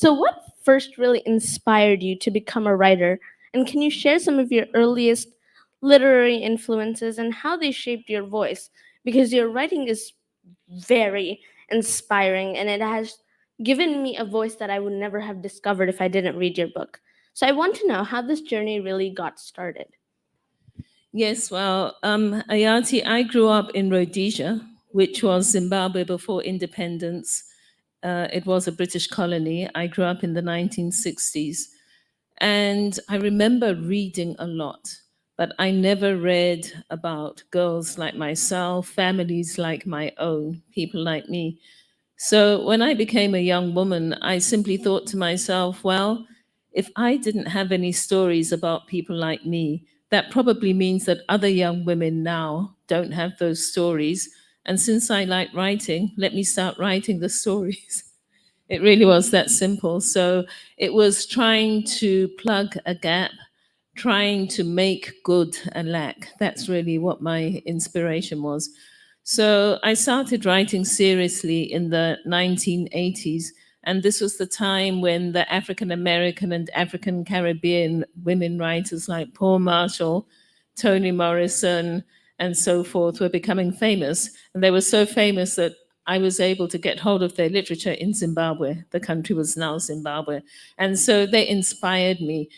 So, what first really inspired you to become a writer? And can you share some of your earliest literary influences and how they shaped your voice? Because your writing is very inspiring and it has given me a voice that I would never have discovered if I didn't read your book. So, I want to know how this journey really got started. Yes, well, Ayati, I grew up in Rhodesia, which was Zimbabwe before independence. It was a British colony. I grew up in the 1960s. And I remember reading a lot, but I never read about girls like myself, families like my own, people like me. So when I became a young woman, I simply thought to myself, well, if I didn't have any stories about people like me, that probably means that other young women now don't have those stories. And since I like writing, let me start writing the stories. It really was that simple. So it was trying to plug a gap, trying to make good a lack. That's really what my inspiration was. So I started writing seriously in the 1980s. And this was the time when the African American and African Caribbean women writers like Paul Marshall, Toni Morrison, and so forth were becoming famous. And they were so famous that I was able to get hold of their literature in Zimbabwe. The country was now Zimbabwe. And so they inspired me.